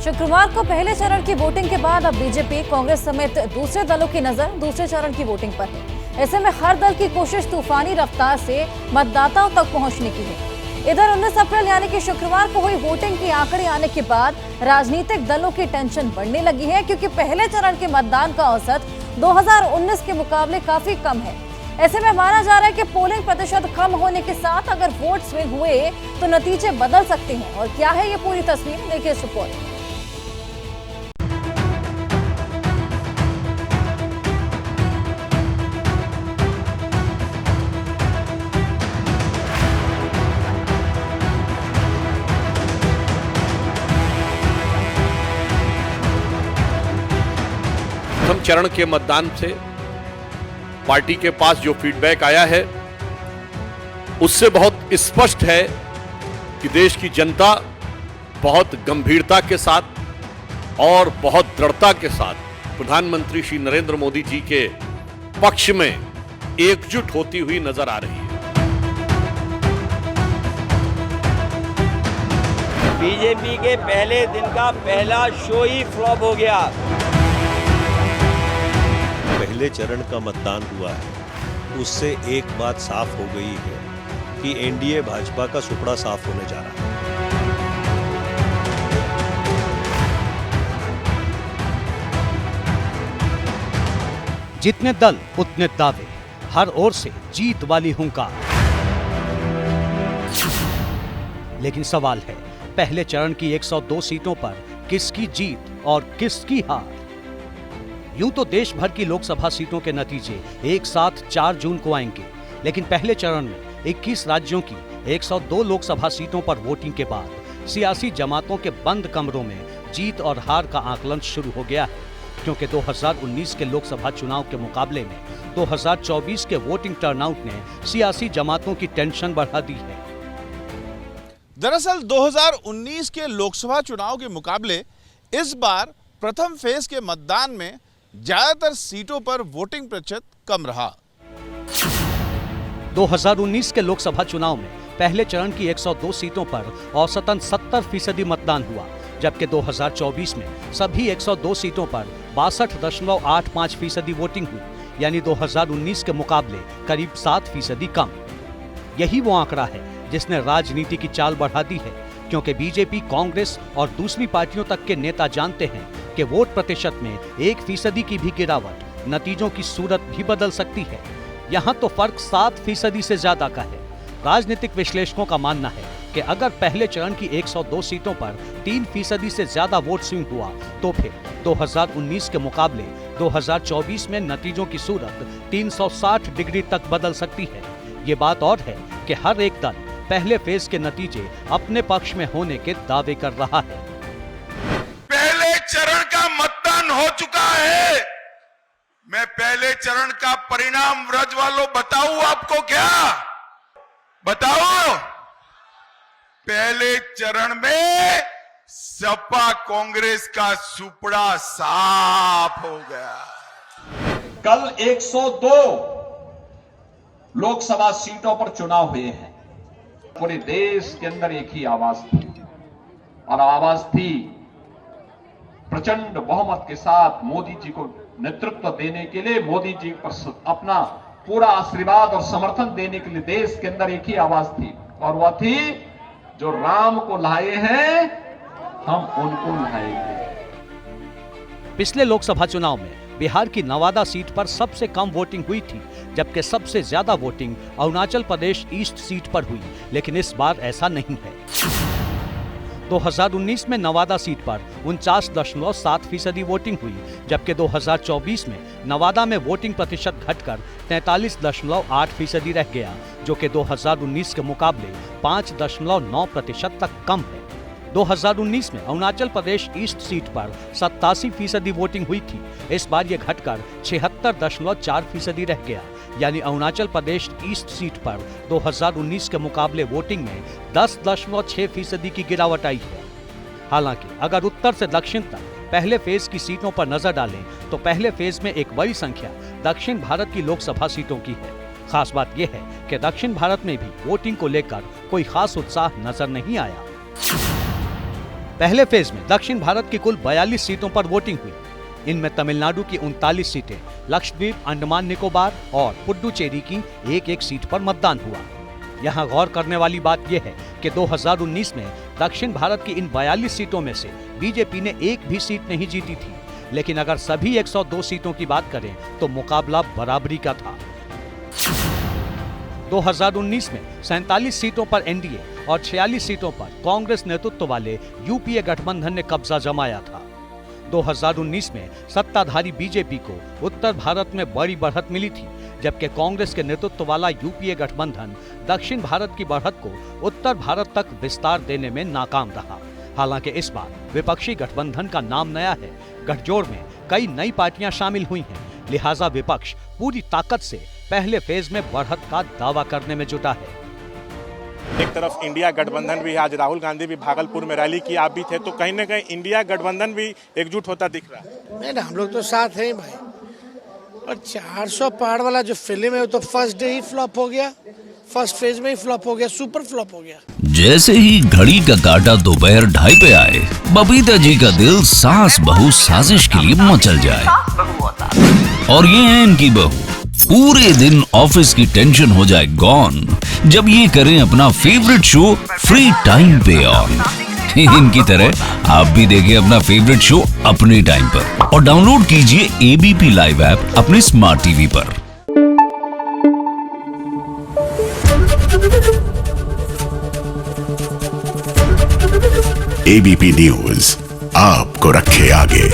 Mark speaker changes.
Speaker 1: शुक्रवार को पहले चरण की वोटिंग के बाद अब बीजेपी, कांग्रेस समेत दूसरे दलों की नजर दूसरे चरण की वोटिंग पर है। ऐसे में हर दल की कोशिश तूफानी रफ्तार से मतदाताओं तक पहुंचने की है। इधर 19 अप्रैल यानी कि शुक्रवार को हुई वोटिंग की आंकड़े आने के बाद राजनीतिक दलों की टेंशन बढ़ने लगी है, क्योंकि पहले चरण के मतदान का औसत 2019 के मुकाबले काफी कम है। ऐसे में माना जा रहा है कि पोलिंग प्रतिशत कम होने के साथ अगर वोट स्विंग हुए तो नतीजे बदल सकते हैं। और क्या है ये पूरी तस्वीर, देखिए इस रिपोर्ट।
Speaker 2: प्रथम चरण के मतदान से पार्टी के पास जो फीडबैक आया है उससे बहुत स्पष्ट है कि देश की जनता बहुत गंभीरता के साथ और बहुत दृढ़ता के साथ प्रधानमंत्री श्री नरेंद्र मोदी जी के पक्ष में एकजुट होती हुई नजर आ रही है।
Speaker 3: बीजेपी के पहले दिन का पहला शो ही फ्लॉप हो गया।
Speaker 4: पहले चरण का मतदान हुआ है, उससे एक बात साफ हो गई है कि एनडीए भाजपा का सुपड़ा साफ होने जा रहा है।
Speaker 5: जितने दल उतने दावे, हर ओर से जीत वाली हुंकार। लेकिन सवाल है, पहले चरण की 102 सीटों पर किसकी जीत और किसकी हार? यूं तो देश भर की लोकसभा सीटों के नतीजे एक साथ 4 जून को आएंगे, लेकिन पहले चरण में 21 राज्यों की 102 लोकसभा सीटों पर वोटिंग के बाद सियासी जमातों के बंद कमरों में जीत और हार का आकलन शुरू हो गया है, क्योंकि 2019 के लोकसभा चुनाव के मुकाबले में 2024 के वोटिंग टर्नआउट ने सियासी जमातों की टेंशन बढ़ा दी है।
Speaker 6: दरअसल 2019 के लोकसभा चुनाव के मुकाबले इस बार प्रथम फेज के मतदान में ज्यादातर सीटों पर वोटिंग प्रतिशत कम रहा।
Speaker 5: 2019 के लोकसभा चुनाव में पहले चरण की 102 सीटों पर औसतन 70% मतदान हुआ, जबकि 2024 में सभी 102 सीटों पर 62.85% वोटिंग हुई, यानी 2019 के मुकाबले करीब 7% कम। यही वो आंकड़ा है जिसने राजनीति की चाल बढ़ा दी है, क्योंकि बीजेपी, कांग्रेस और दूसरी पार्टियों तक के नेता जानते हैं कि वोट प्रतिशत में 1% की भी गिरावट नतीजों की सूरत भी बदल सकती है। यहाँ तो फर्क 7% से ज्यादा का है। राजनीतिक विश्लेषकों का मानना है कि अगर पहले चरण की 102 सीटों पर 3% से ज्यादा वोट स्विंग हुआ तो फिर 2019 के मुकाबले 2024 में नतीजों की सूरत 360 डिग्री तक बदल सकती है। ये बात और है कि हर एक दल पहले फेज के नतीजे अपने पक्ष में होने के दावे कर रहा है।
Speaker 7: पहले चरण का मतदान हो चुका है। मैं पहले चरण का परिणाम व्रज वालों बताऊं आपको? क्या बताओ? पहले चरण में सपा कांग्रेस का सुपड़ा साफ हो गया।
Speaker 8: कल 102 लोकसभा सीटों पर चुनाव हुए हैं। पूरे देश के अंदर एक ही आवाज थी, और आवाज थी प्रचंड बहुमत के साथ मोदी जी को नेतृत्व देने के लिए, मोदी जी पर अपना पूरा आशीर्वाद और समर्थन देने के लिए देश के अंदर एक ही आवाज थी, और वह थी जो राम को लाए हैं हम उनको लाएंगे।
Speaker 5: पिछले लोकसभा चुनाव में बिहार की नवादा सीट पर सबसे कम वोटिंग हुई थी, जबकि सबसे ज्यादा voting Arunachal Pradesh east seat पर हुई, लेकिन इस बार ऐसा नहीं है। 2019 में नवादा सीट पर 49.7% वोटिंग हुई, जबकि 2024 में नवादा में वोटिंग प्रतिशत घटकर 43.8% रह गया, जो कि 2019 के मुकाबले 5.9% तक कम है। 2019 में अरुणाचल प्रदेश ईस्ट सीट पर 87% वोटिंग हुई थी, इस बार यह घटकर 76.4% रह गया, यानी अरुणाचल प्रदेश ईस्ट सीट पर 2019 के मुकाबले वोटिंग में 10.6% की गिरावट आई है। हालांकि अगर उत्तर से दक्षिण तक पहले फेज की सीटों पर नजर डालें तो पहले फेज में एक बड़ी संख्या दक्षिण भारत की लोकसभा सीटों की है। खास बात यह है कि दक्षिण भारत में भी वोटिंग को लेकर कोई खास उत्साह नजर नहीं आया। पहले फेज में दक्षिण भारत की कुल 42 सीटों पर वोटिंग हुई। इनमें तमिलनाडु की 39 सीटें, लक्षद्वीप, अंडमान निकोबार और पुडुचेरी की एक सीट पर मतदान हुआ। यहाँ गौर करने वाली बात यह है कि 2019 में दक्षिण भारत की इन 42 सीटों में से बीजेपी ने एक भी सीट नहीं जीती थी, लेकिन अगर सभी 102 सीटों की बात करें तो मुकाबला बराबरी का था। 2019 में 47 सीटों पर एनडीए और 46 सीटों पर कांग्रेस नेतृत्व वाले यूपीए गठबंधन ने कब्जा जमाया था। 2019 में सत्ताधारी बीजेपी को उत्तर भारत में बड़ी बढ़त मिली थी, जबकि कांग्रेस के नेतृत्व वाला यूपीए गठबंधन दक्षिण भारत की बढ़त को उत्तर भारत तक विस्तार देने में नाकाम रहा। हालांकि इस बार विपक्षी गठबंधन का नाम नया है। गठजोड़ में कई नई पार्टियां शामिल हुई हैं, लिहाजा विपक्ष पूरी ताकत से पहले फेज में बढ़त का दावा करने में जुटा है।
Speaker 9: एक तरफ इंडिया गठबंधन भी है, आज राहुल गांधी भी भागलपुर में रैली की, आप भी थे, तो कहीं ना कहीं इंडिया गठबंधन भी एकजुट होता दिख रहा है।
Speaker 10: नहीं ना, हम लोग तो साथ हैं भाई। और 400 पार वाला जो फिल्म है वो तो फर्स्ट डे ही फ्लॉप हो गया, फर्स्ट फेज में ही फ्लॉप हो गया, सुपर फ्लॉप हो गया।
Speaker 11: जैसे ही घड़ी का काटा दोपहर 2:30 पे आए, बबीता जी का दिल सास बहू साजिश के लिए मचल जाए। और ये है इनकी बहू, पूरे दिन ऑफिस की टेंशन हो जाए गॉन जब ये करें अपना फेवरेट शो फ्री टाइम पे ऑन। इनकी तरह आप भी देखिए अपना फेवरेट शो अपने टाइम पर और डाउनलोड कीजिए एबीपी लाइव ऐप अपने स्मार्ट टीवी पर।
Speaker 12: एबीपी न्यूज आपको रखे आगे।